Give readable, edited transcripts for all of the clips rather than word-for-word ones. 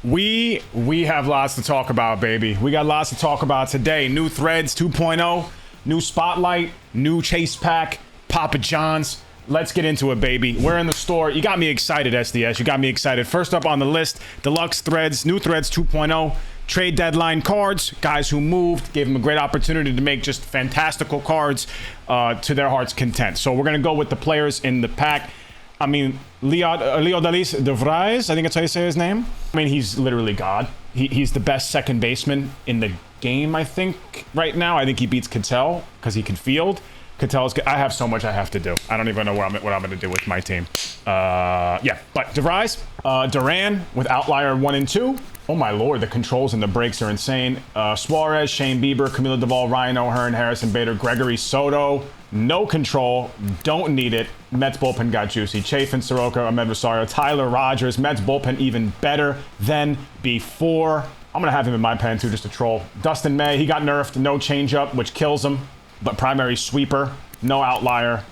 We have lots to talk about, baby. We got lots to talk about today. New Threads 2.0, new Spotlight, new Chase Pack, Papa John's. Let's get into it, baby. We're in the store. You got me excited, SDS. You got me excited. First up on the list, Deluxe Threads, new Threads 2.0, trade deadline cards. Guys who moved, gave them a great opportunity to make just fantastical cards to their heart's content. So we're going to go with the players in the pack. I mean, Leodalis de Vries, I think that's how you say his name. I mean, he's literally God. He's the best second baseman in the game, I think, right now. I think he beats Cattell because he can field. Cattell's good. I have so much I have to do. I don't even know what I'm going to do with my team. Yeah, but de Vries, Duran with Outlier 1 and 2. Oh my lord, the controls and the breaks are insane. Suarez, Shane Bieber, Camilo Duvall, Ryan O'Hearn, Harrison Bader, Gregory Soto. No control, don't need it. Mets bullpen got juicy. Chafin, Soroka, Ahmed Rosario, Tyler Rogers. Mets bullpen even better than before. I'm gonna have him in my pen too, just to troll. Dustin May, he got nerfed, no changeup, which kills him. But primary sweeper, no outlier.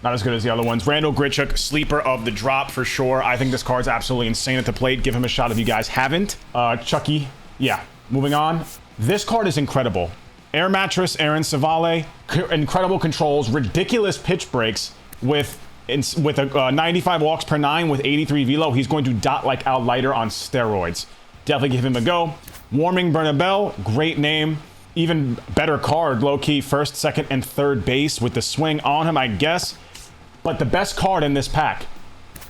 Not as good as the other ones. Randall Grichuk, sleeper of the drop for sure. I think this card's absolutely insane at the plate. Give him a shot if you guys haven't. Chucky, yeah. Moving on. This card is incredible. Air Mattress, Aaron Savale, incredible controls, ridiculous pitch breaks with a 95 walks per 9 with 83 velo. He's going to dot like Al Leiter on steroids. Definitely give him a go. Warming Bernabel, great name. Even better card, low-key, first, second, and third base with the swing on him, I guess. But the best card in this pack,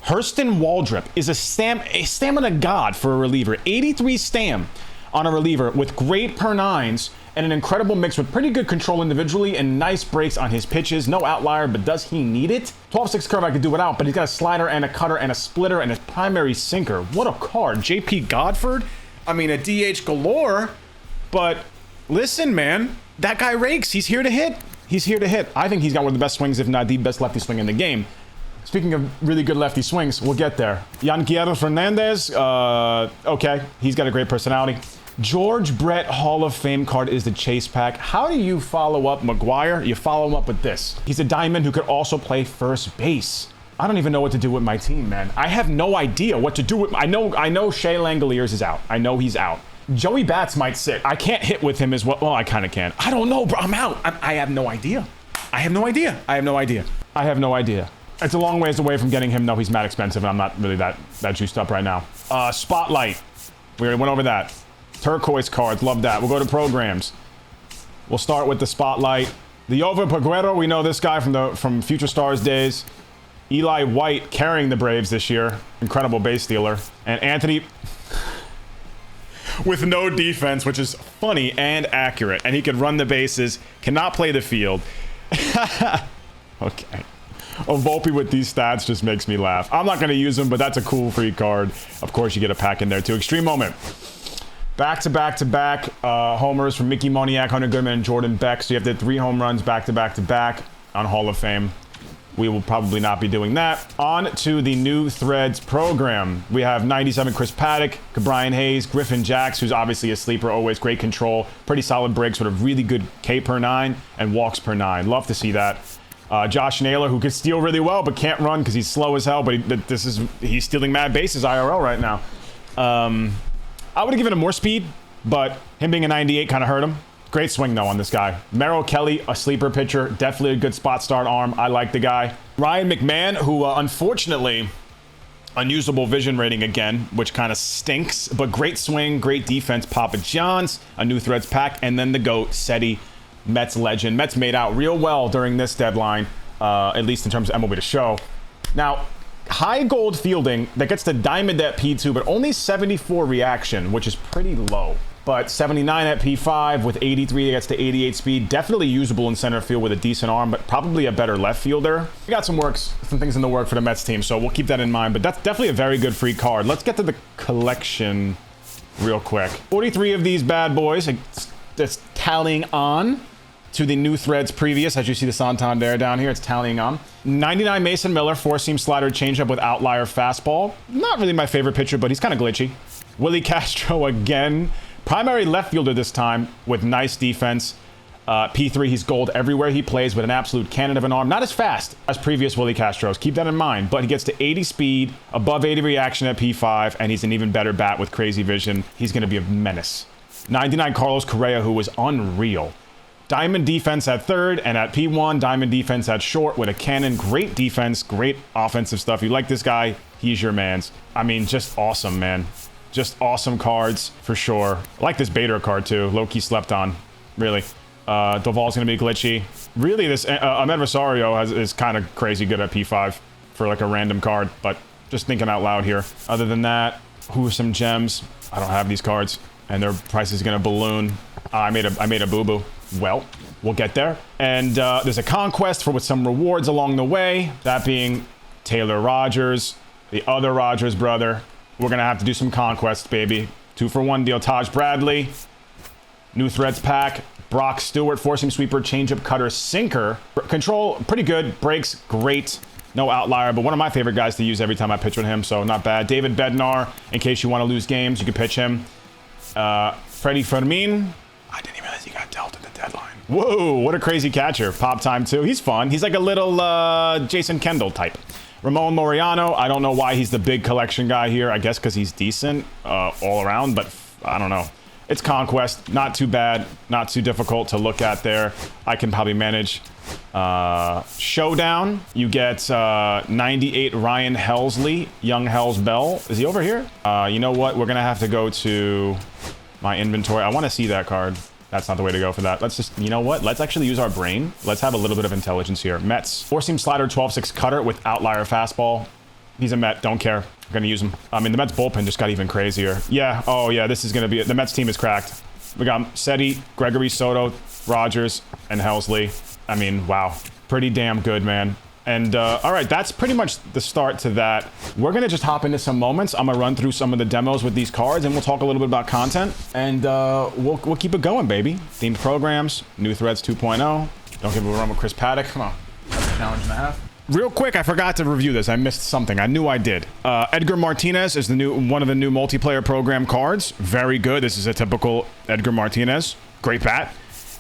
Hurston Waldrop, is a stamina god for a reliever. 83 stam on a reliever with great per 9s and an incredible mix with pretty good control individually and nice breaks on his pitches. No outlier, but does he need it? 12-6 curve I could do without, but he's got a slider and a cutter and a splitter and his primary sinker. What a card. JP Godford? I mean, a DH galore, but listen, man, that guy rakes. He's here to hit. He's here to hit. I think he's got one of the best swings, if not the best lefty swing in the game. Speaking of really good lefty swings, we'll get there. Yanquiero Fernandez, okay, he's got a great personality. George Brett Hall of Fame card is the Chase Pack. How do you follow up McGuire? You follow him up with this. He's a diamond who could also play first base. I don't even know what to do with my team, man. I have no idea what to do with. I know Shea Langoliers is out. I know he's out. Joey Bats might sit. I can't hit with him as well. Well, I kind of can. I don't know, bro. I'm out. I have no idea. I have no idea. I have no idea. I have no idea. It's a long ways away from getting him. No, he's mad expensive, and I'm not really that juiced up right now. Spotlight. We already went over that. Turquoise cards. Love that. We'll go to programs. We'll start with the Spotlight. The Over Peguero. We know this guy from Future Stars days. Eli White carrying the Braves this year. Incredible base stealer. And Anthony with no defense, which is funny and accurate. And he can run the bases, cannot play the field. Okay. Volpe with these stats just makes me laugh. I'm not going to use him, but that's a cool free card. Of course, you get a pack in there too. Extreme Moment. Back-to-back-to-back homers from Mickey Moniak, Hunter Goodman, and Jordan Beck. So you have the 3 home runs back-to-back-to-back on Hall of Fame. We will probably not be doing that. On to the new Threads program. We have 97 Chris Paddock, Brian Hayes, Griffin Jacks, who's obviously a sleeper, always great control, pretty solid breaks with a really good K per 9 and walks per 9. Love to see that. Josh Naylor, who can steal really well but can't run because he's slow as hell, but he's stealing mad bases IRL right now. I would have given him more speed, but him being a 98 kind of hurt him. Great swing, though, on this guy. Merrill Kelly, a sleeper pitcher. Definitely a good spot start arm. I like the guy. Ryan McMahon, who unfortunately, unusable vision rating again, which kind of stinks. But great swing, great defense. Papa John's, a new Threads pack. And then the GOAT, Seti, Mets legend. Mets made out real well during this deadline, at least in terms of MLB the Show. Now, high gold fielding that gets the diamond at P2, but only 74 reaction, which is pretty low. But 79 at P5 with 83, it gets to 88 speed. Definitely usable in center field with a decent arm, but probably a better left fielder. We got some things in the work for the Mets team, so we'll keep that in mind. But that's definitely a very good free card. Let's get to the collection real quick. 43 of these bad boys. It's tallying on to the new Threads previous. As you see the Santander down here, it's tallying on. 99 Mason Miller, 4-seam slider changeup with outlier fastball. Not really my favorite pitcher, but he's kind of glitchy. Willie Castro again. Primary left fielder this time with nice defense. P3, he's gold everywhere he plays with an absolute cannon of an arm. Not as fast as previous Willie Castros. Keep that in mind. But he gets to 80 speed, above 80 reaction at P5, and he's an even better bat with crazy vision. He's going to be a menace. 99 Carlos Correa, who was unreal. Diamond defense at third, and at P1, diamond defense at short with a cannon. Great defense, great offensive stuff. You like this guy, he's your man's. I mean, just awesome, man. Just awesome cards, for sure. I like this Bader card, too. Low-key slept on, really. Doval's going to be glitchy. Really, this Ahmed Rosario is kind of crazy good at P5 for like a random card, but just thinking out loud here. Other than that, who are some gems? I don't have these cards, and their price is going to balloon. I made a boo-boo. Well, we'll get there. And there's a conquest with some rewards along the way. That being Taylor Rogers, the other Rogers brother. We're going to have to do some conquests, baby. 2-for-1 deal. Taj Bradley. New threads pack. Brock Stewart, four-seam sweeper, changeup, cutter, sinker. Control, pretty good. Breaks, great. No outlier, but one of my favorite guys to use every time I pitch with him, so not bad. David Bednar, in case you want to lose games, you can pitch him. Freddie Fermin. I didn't even realize he got dealt at the deadline. Whoa, what a crazy catcher. Pop time, too. He's fun. He's like a little Jason Kendall type. Ramon Laureano. I don't know why he's the big collection guy here. I guess because he's decent all around, but I don't know. It's Conquest. Not too bad. Not too difficult to look at there. I can probably manage. Showdown. You get 98 Ryan Helsley. Young Hells Bell. Is he over here? You know what? We're going to have to go to my inventory. I want to see that card. That's not the way to go for that. Let's just, you know what? Let's actually use our brain. Let's have a little bit of intelligence here. Mets. Four-seam slider, 12-6 cutter with outlier fastball. He's a Met. Don't care. I'm going to use him. I mean, the Mets bullpen just got even crazier. Yeah. Oh, yeah. This is going to be it. The Mets team is cracked. We got Seti, Gregory Soto, Rogers, and Helsley. I mean, wow. Pretty damn good, man. And, all right, that's pretty much the start to that. We're going to just hop into some moments. I'm going to run through some of the demos with these cards, and we'll talk a little bit about content. And we'll keep it going, baby. Themed programs, new threads 2.0. Don't give a run with Chris Paddock. Come on. That's a challenge and a half. Real quick, I forgot to review this. I missed something. I knew I did. Edgar Martinez is one of the new multiplayer program cards. Very good. This is a typical Edgar Martinez. Great bat.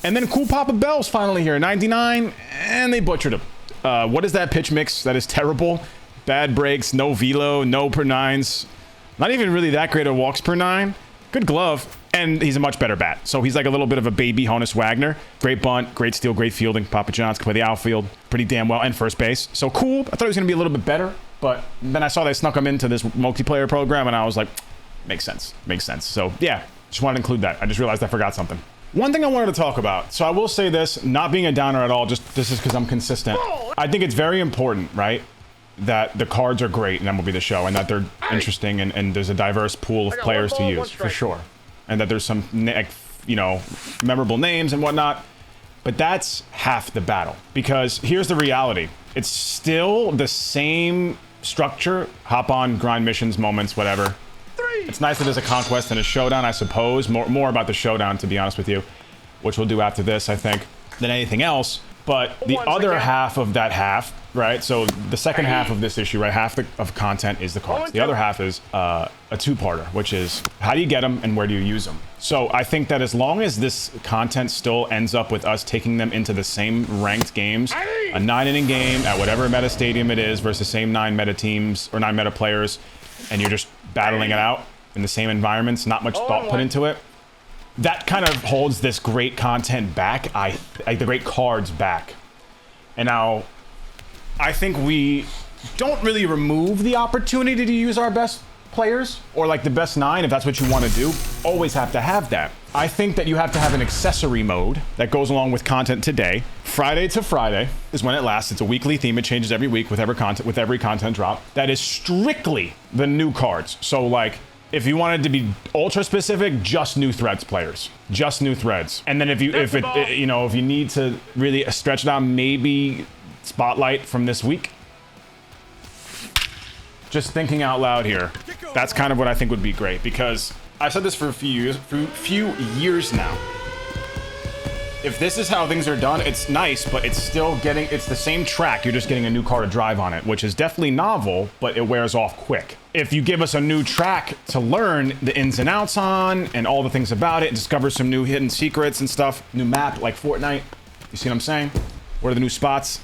And then Cool Papa Bell's finally here. 99, and they butchered him. What is that pitch mix? That is terrible. Bad breaks, no velo, no per nines. Not even really that great of walks per nine. Good glove. And he's a much better bat. So he's like a little bit of a baby Honus Wagner. Great bunt, great steal, great fielding. Papa John's can play the outfield pretty damn well, and first base. So cool. I thought he was going to be a little bit better, but then I saw they snuck him into this multiplayer program, and I was like, makes sense. Makes sense. So yeah, just wanted to include that. I just realized I forgot something. One thing I wanted to talk about. So I will say this, not being a downer at all, just this is because I'm consistent. I think it's very important, right, that the cards are great in MLB the Show, and that they're interesting, and there's a diverse pool of players to use, for sure. And that there's some, you know, memorable names and whatnot. But that's half the battle. Because here's the reality. It's still the same structure. Hop on, grind missions, moments, whatever. It's nice that there's a conquest and a showdown, I suppose. More about the showdown, to be honest with you. Which we'll do after this, I think, than anything else. But the other half of that half, right? So the second half of this issue, right? Half of content is the cards. The other half is a two-parter, which is how do you get them and where do you use them? So I think that as long as this content still ends up with us taking them into the same ranked games, a 9-inning game at whatever meta stadium it is versus same 9 meta teams or 9 meta players, and you're just battling it out in the same environments, not much thought put into it. That kind of holds this great content back, the great cards back. And now, I think we don't really remove the opportunity to use our best players, or like the best 9, if that's what you want to do. Always have to have that. I think that you have to have an accessory mode that goes along with content today. Friday to Friday is when it lasts. It's a weekly theme. It changes every week with every content drop. That is strictly the new cards. So like, if you wanted to be ultra specific, just new threads players, just new threads. And then if you need to really stretch it out, maybe spotlight from this week. Just thinking out loud here. That's kind of what I think would be great, because I've said this for a few years now. If this is how things are done, it's nice, but it's the same track. You're just getting a new car to drive on it, which is definitely novel, but it wears off quick. if you give us a new track to learn the ins and outs on and all the things about it, discover some new hidden secrets and stuff, new map like Fortnite, you see what I'm saying? What are the new spots?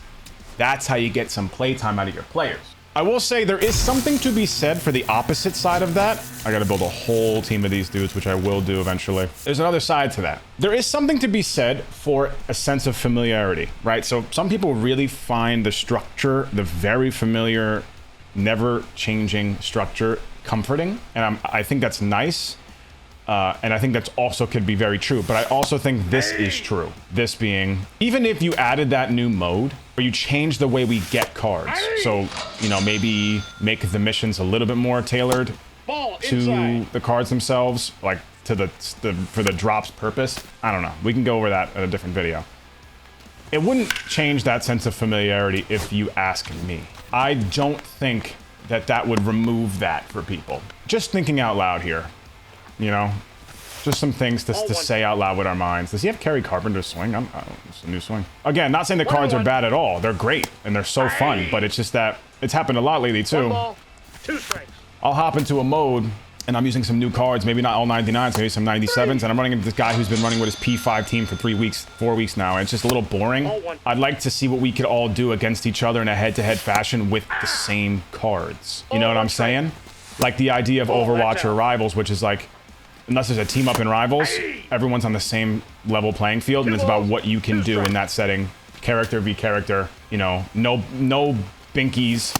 That's how you get some playtime out of your players. I will say there is something to be said for the opposite side of that. I gotta build a whole team of these dudes, which I will do eventually. There's another side to that. There is something to be said for a sense of familiarity, right? So some people really find the structure, the very familiar, never changing structure comforting. And I think that's nice. And I think that's also could be very true, but I also think this is true. This being, even if you added that new mode, or you change the way we get cards, so, you know, maybe make the missions a little bit more tailored to the cards themselves, like to for the drops purpose. I don't know. We can go over that in a different video. It wouldn't change that sense of familiarity if you ask me. I don't think that that would remove that for people. Just thinking out loud here. You know, just some things to say out loud with our minds. Does he have Kerry Carpenter's swing? It's a new swing. Again, not saying the cards are bad at all. They're great and they're so fun, but it's just that it's happened a lot lately too. I'll hop into a mode and I'm using some new cards, maybe not all 99s, maybe some 97s, and I'm running into this guy who's been running with his P5 team for 4 weeks now, and it's just a little boring. I'd like to see what we could all do against each other in a head-to-head fashion with the same cards. You know what I'm saying? Like the idea of Overwatch or Rivals, which is like, unless there's a team up in Rivals, everyone's on the same level playing field, and it's about what you can do in that setting. Character v character, you know, no binkies,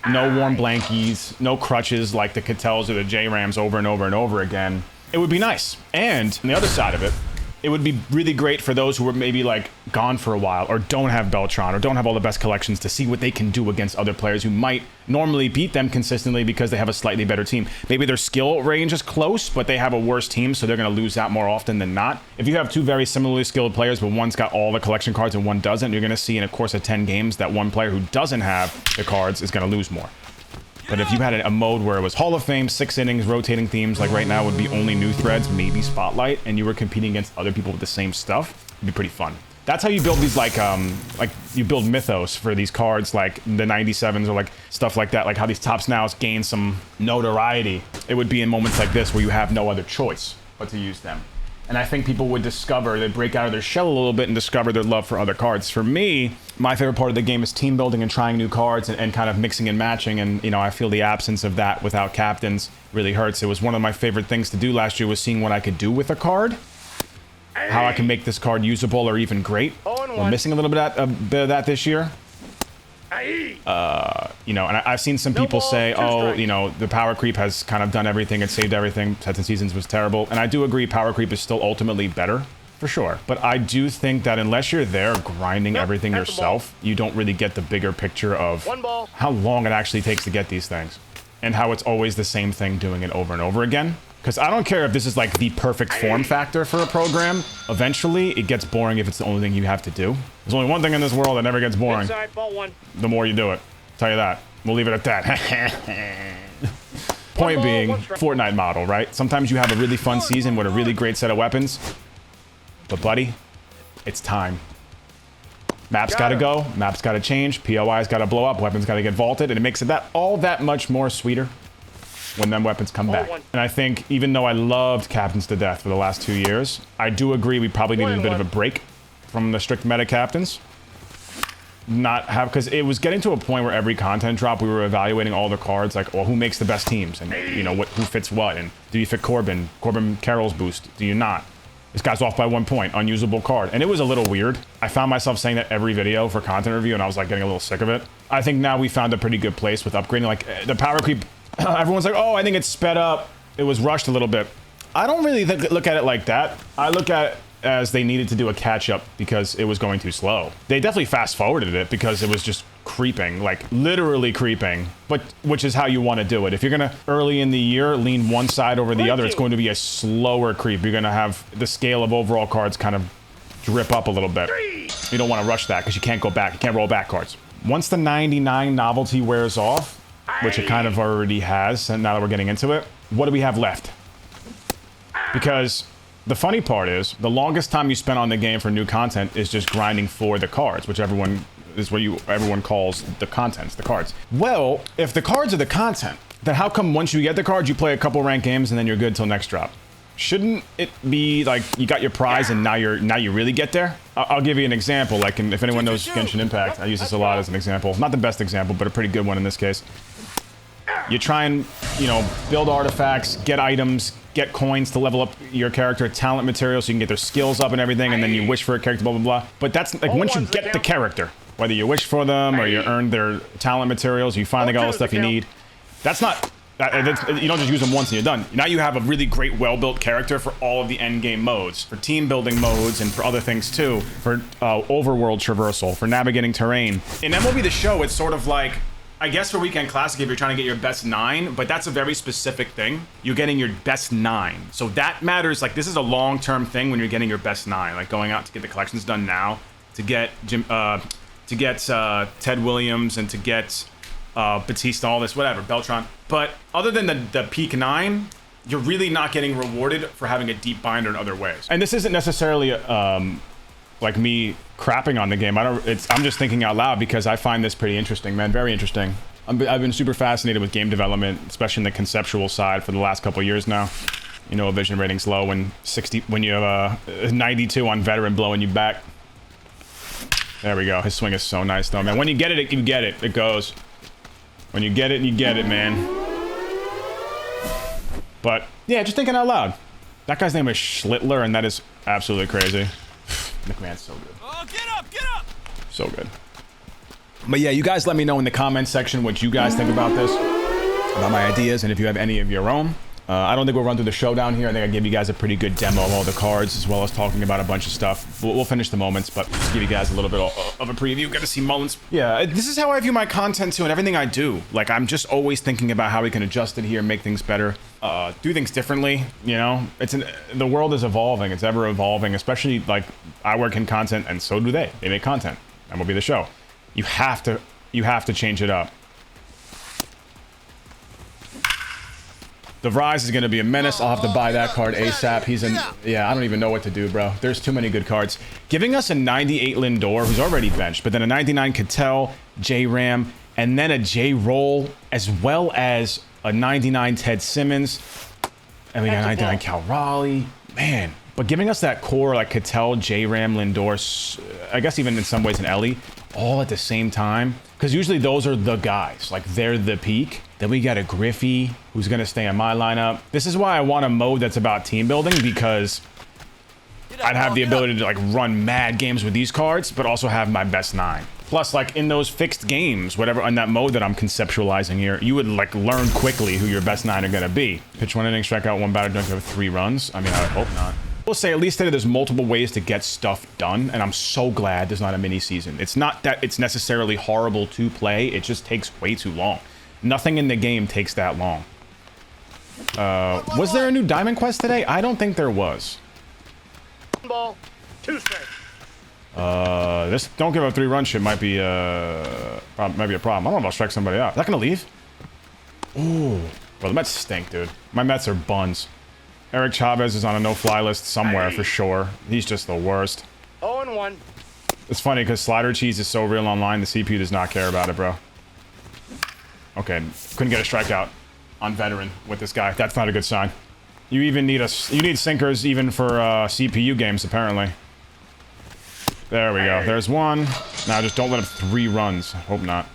no warm blankies, no crutches like the Cattels or the J-Rams over and over and over again. It would be nice. And on the other side of it, it would be really great for those who are maybe like gone for a while or don't have Beltron or don't have all the best collections to see what they can do against other players who might normally beat them consistently because they have a slightly better team. Maybe their skill range is close, but they have a worse team, so they're going to lose out more often than not. If you have two very similarly skilled players, but one's got all the collection cards and one doesn't, you're going to see in a course of 10 games that one player who doesn't have the cards is going to lose more. But if you had a mode where it was Hall of Fame, 6 innings, rotating themes, like right now would be only new threads, maybe Spotlight, and you were competing against other people with the same stuff, it'd be pretty fun. That's how you build these, like you build mythos for these cards, like the 97s or like stuff like that, like how these tops nows gain some notoriety. It would be in moments like this where you have no other choice but to use them. And I think people would discover, they'd break out of their shell a little bit and discover their love for other cards. For me, my favorite part of the game is team building and trying new cards and kind of mixing and matching. And, you know, I feel the absence of that without captains really hurts. It was one of my favorite things to do last year was seeing what I could do with a card. How I can make this card usable or even great. We're missing a little bit of that this year. You know, and I've seen some people say, oh, you know, the power creep has kind of done everything and saved everything. Sets and Seasons was terrible. And I do agree power creep is still ultimately better, for sure. But I do think that unless you're there grinding everything yourself, you don't really get the bigger picture of how long it actually takes to get these things. And how it's always the same thing doing it over and over again. Because I don't care if this is like the perfect form factor for a program. Eventually, it gets boring if it's the only thing you have to do. There's only one thing in this world that never gets boring. Inside, ball one. The more you do it. Tell you that. We'll leave it at that. Point being, Fortnite model, right? Sometimes you have a really fun season with a really great set of weapons. But buddy, it's time. Maps gotta go. Maps gotta change. POI's gotta blow up. Weapons gotta get vaulted. And it makes it all that much more sweeter when them weapons come back. And I think, even though I loved Captains to death for the last 2 years, I do agree we probably needed a bit of a break from the strict meta captains. Because it was getting to a point where every content drop, we were evaluating all the cards, like, well, who makes the best teams? And, you know, who fits what? And do you fit Corbin? Corbin Carroll's boost? Do you not? This guy's off by 1 point, unusable card. And it was a little weird. I found myself saying that every video for content review, and I was like getting a little sick of it. I think now we found a pretty good place with upgrading. Like, the power creep, everyone's like, oh, I think it's sped up. It was rushed a little bit. I don't really look at it like that. I look at it as they needed to do a catch-up because it was going too slow. They definitely fast-forwarded it because it was just creeping, like literally creeping, but which is how you want to do it. If you're gonna, early in the year, lean one side over the other, it's going to be a slower creep. You're gonna have the scale of overall cards kind of drip up a little bit. You don't want to rush that because you can't go back. You can't roll back cards. Once the 99 novelty wears off, which it kind of already has, and now that we're getting into it, what do we have left? Because the funny part is, the longest time you spend on the game for new content is just grinding for the cards, which everyone calls the contents, the cards. Well, if the cards are the content, then how come once you get the card, you play a couple ranked games and then you're good till next drop? Shouldn't it be like you got your prize and now you really get there? I'll give you an example. Like, if anyone knows Genshin Impact, I use this a lot as an example. Not the best example, but a pretty good one in this case. You try and, build artifacts, get items, get coins to level up your character, talent material so you can get their skills up and everything, and then you wish for a character, blah, blah, blah. But that's, like, once you get the character, whether you wish for them or you earn their talent materials, you finally got all the stuff you need, that's not... you don't just use them once and you're done. Now you have a really great, well-built character for all of the endgame modes, for team-building modes, and for other things too, for overworld traversal, for navigating terrain. In MLB the Show, it's sort of like, I guess for Weekend Classic, if you're trying to get your best 9, but that's a very specific thing. You're getting your best 9. So that matters. Like, this is a long-term thing when you're getting your best 9. Like, going out to get the collections done now, to get Ted Williams, and to get Batista, all this, whatever, Beltran. But other than the peak 9, you're really not getting rewarded for having a deep binder in other ways. And this isn't necessarily like me crapping on the game. I'm just thinking out loud because I find this pretty interesting, man. Very interesting. I've been super fascinated with game development, especially in the conceptual side for the last couple of years now. A vision rating's low when you have a 92 on veteran blowing you back. There we go. His swing is so nice though, man. When you get it, you get it. It goes. When you get it, you get it, man. But yeah, just thinking out loud. That guy's name is Schlittler, and that is absolutely crazy. McMahon's so good. Oh, get up! So good. But yeah, you guys let me know in the comments section what you guys think about this, about my ideas, and if you have any of your own. I don't think we'll run through the showdown here. I think I gave you guys a pretty good demo of all the cards, as well as talking about a bunch of stuff. We'll finish the moments, but just give you guys a little bit of a preview. Get to see Mullins. Yeah, this is how I view my content too, and everything I do. Like, I'm just always thinking about how we can adjust it here, make things better, do things differently. The world is evolving. It's ever evolving, especially like I work in content, and so do they. They make content. MLB the Show. You have to change it up. The Rise is going to be a menace. I'll have to buy that card ASAP. Yeah, I don't even know what to do, bro. There's too many good cards. Giving us a 98 Lindor, who's already benched, but then a 99 Cattell, J-Ram, and then a J-Roll, as well as a 99 Ted Simmons. And we got 99 Cal Raleigh. Man. But giving us that core, like Cattell, J-Ram, Lindor, I guess even in some ways an Ellie, all at the same time. Because usually those are the guys. Like, they're the peak. Then we got a Griffey, who's going to stay in my lineup. This is why I want a mode that's about team building, because I'd have the ability to, like, run mad games with these cards, but also have my best 9. Plus, like, in those fixed games, whatever, on that mode that I'm conceptualizing here, you would, like, learn quickly who your best 9 are going to be. Pitch 1 inning, strike out 1 batter, don't have 3 runs. I mean, I would hope not. I will say, at least today, there's multiple ways to get stuff done, and I'm so glad there's not a mini season. It's not that it's necessarily horrible to play, it just takes way too long. Nothing in the game takes that long. Was there a new Diamond Quest today? I don't think there was. Ball, 2 strikes. This don't give up 3 run shit might be a problem. I don't know if I'll strike somebody out. Is that gonna leave? Ooh, bro, the Mets stink, dude. My Mets are buns. Eric Chavez is on a no-fly list somewhere for sure. He's just the worst. 0-1. It's funny because slider cheese is so real online, the CPU does not care about it, bro. Okay, couldn't get a strikeout on veteran with this guy. That's not a good sign. You even need you need sinkers even for CPU games, apparently. There we go. There's 1. Now just don't let up 3 runs. Hope not.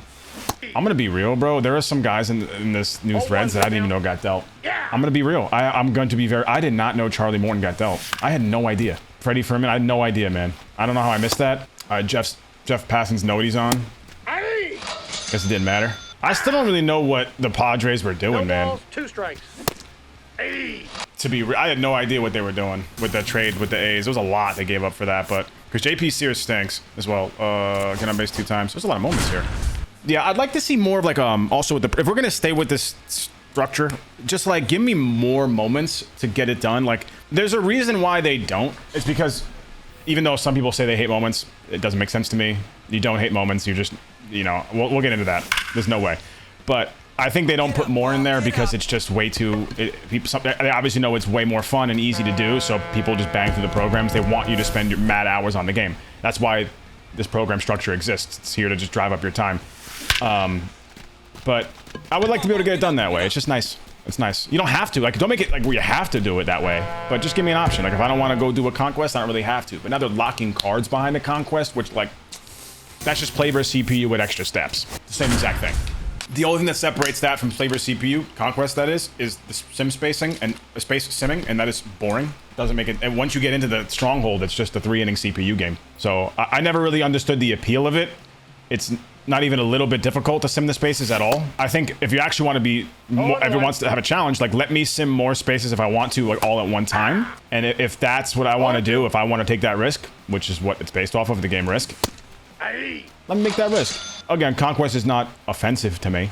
I'm gonna be real, bro. There are some guys in this new threads that I didn't even know got dealt. I'm gonna be real. I'm going to be very... I did not know Charlie Morton got dealt. I had no idea. Freddie Freeman, I had no idea, man. I don't know how I missed that. Jeff Passon's know what he's on. Guess it didn't matter. I still don't really know what the Padres were doing, man. Balls, 2 strikes. I had no idea what they were doing with that trade with the A's. There was a lot they gave up for that, but... Because JP Sears stinks as well. Get on base 2 times. There's a lot of moments here. Yeah, I'd like to see more of like also with if we're gonna stay with this structure, just like give me more moments to get it done. Like, there's a reason why they don't. It's because even though some people say they hate moments, it doesn't make sense to me. You don't hate moments. You just, we'll get into that. There's no way. But I think they don't put more in there because it's just way too. They obviously know it's way more fun and easy to do, so people just bang through the programs. They want you to spend your mad hours on the game. That's why this program structure exists. It's here to just drive up your time. But I would like to be able to get it done that way. It's just nice. It's nice. You don't have to. Like, don't make it like where you have to do it that way. But just give me an option. Like, if I don't want to go do a conquest, I don't really have to. But now they're locking cards behind the conquest, which, like, that's just play versus CPU with extra steps. The same exact thing. The only thing that separates that from play versus CPU, conquest that is the sim spacing and space simming, and that is boring. Doesn't make it. And once you get into the stronghold, it's just a 3-inning CPU game. So I never really understood the appeal of it. It's not even a little bit difficult to sim the spaces at all. I think if you actually want to be, everyone wants to have a challenge, like let me sim more spaces if I want to, like all at one time. And if that's what I want to do, if I want to take that risk, which is what it's based off of, the game Risk, let me make that risk. Again, conquest is not offensive to me,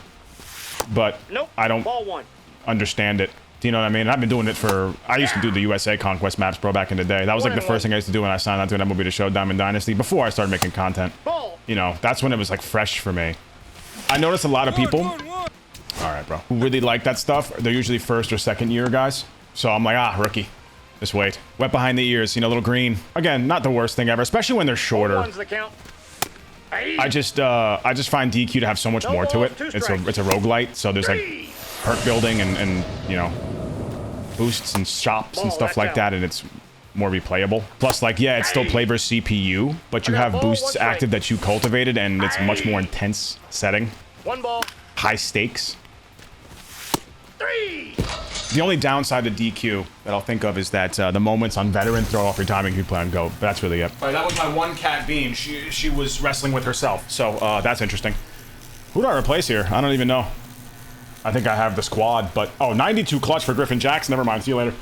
but I don't understand it. Do you know what I mean? I've been doing it for, I used to do the USA conquest maps, bro, back in the day. That was like the first thing I used to do when I signed on to an MLB the Show, Diamond Dynasty, before I started making content. You know, that's when it was like fresh for me. I noticed a lot of people, all right, bro, who really like that stuff. They're usually first or second year guys. So I'm like, rookie, just wait. Wet behind the ears, you know, a little green. Again, not the worst thing ever, especially when they're shorter. I just find DQ to have so much more to it. It's a roguelite, so there's like perk building and you know, boosts and shops and stuff like that, and it's more replayable. Plus, like, yeah, it's still play versus CPU, but you have boosts active that you cultivated, and it's a much more intense setting. High stakes. The only downside to DQ that I'll think of is that the moments on veteran throw off your timing if you play on go. But that's really it. All right, that was my one cat Bean. She was wrestling with herself, so that's interesting. Who do I replace here? I don't even know. I think I have the squad, but 92 clutch for Griffin Jackson. Never mind. See you later.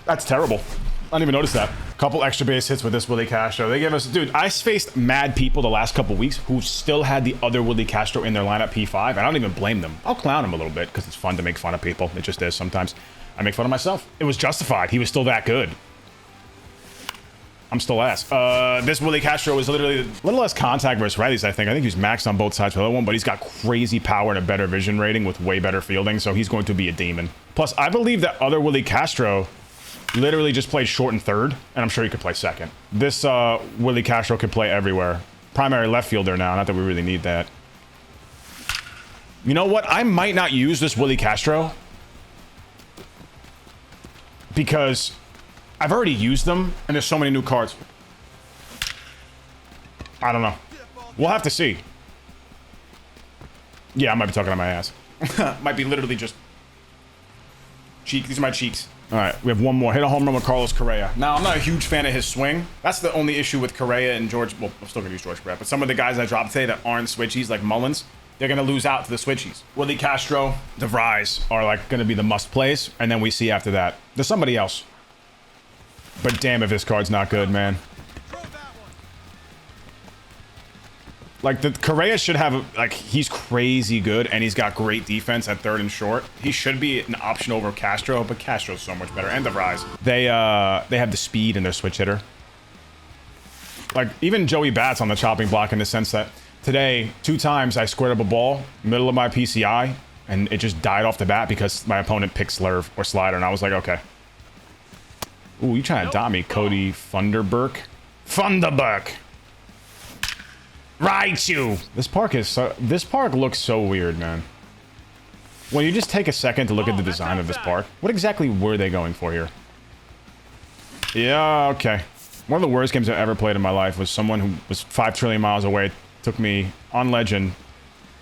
That's terrible. I didn't even notice that. Couple extra base hits with this Willie Castro. They gave us, dude, I faced mad people the last couple weeks who still had the other Willie Castro in their lineup P5, and I don't even blame them. I'll clown them a little bit because it's fun to make fun of people. It just is sometimes. I make fun of myself. It was justified. He was still that good. I'm still ass. This Willie Castro is literally a little less contact versus righties, I think. I think he's maxed on both sides for the other one, but he's got crazy power and a better vision rating with way better fielding, so he's going to be a demon. Plus, I believe that other Willie Castro literally just played short and third, and I'm sure he could play second. This Willie Castro could play everywhere. Primary left fielder now, not that we really need that. You know what? I might not use this Willie Castro because I've already used them, and there's so many new cards. I don't know. We'll have to see. Yeah, I might be talking on my ass. Might be literally just cheek. These are my cheeks. All right, we have one more. Hit a home run with Carlos Correa. Now, I'm not a huge fan of his swing. That's the only issue with Correa and George. Well, I'm still going to use George Brett, but some of the guys I dropped today that aren't switchies, like Mullins, they're going to lose out to the switchies. Willie Castro, DeVries are like going to be the must plays, and then we see after that. There's somebody else. But damn if this card's not good, man. Like, the Correa should have, like, he's crazy good, and he's got great defense at third and short. He should be an option over Castro, but Castro's so much better. And DeVries. They have the speed in their switch hitter. Like, even Joey Bats on the chopping block in the sense that today, 2 times I squared up a ball, middle of my PCI, and it just died off the bat because my opponent picked slurve or slider, and I was like, okay. Ooh, you trying to dot me, Cody Funderburk? Funderburk! Right, you! This park is so... This park looks so weird, man. When you just take a second to look at the design of this park, what exactly were they going for here? Yeah, okay. One of the worst games I've ever played in my life was someone who was 5 trillion miles away, took me on Legend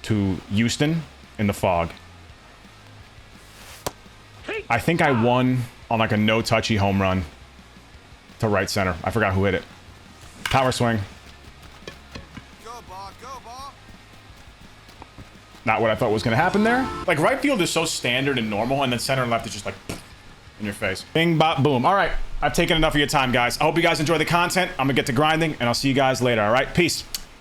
to Houston in the fog. I think I won on like a no-touchy home run to right center. I forgot who hit it. Power swing. Not what I thought was going to happen there. Like, right field is so standard and normal, and then center and left is just like in your face. Bing, bop, boom. All right, I've taken enough of your time, guys. I hope you guys enjoy the content. I'm going to get to grinding, and I'll see you guys later, all right? Peace.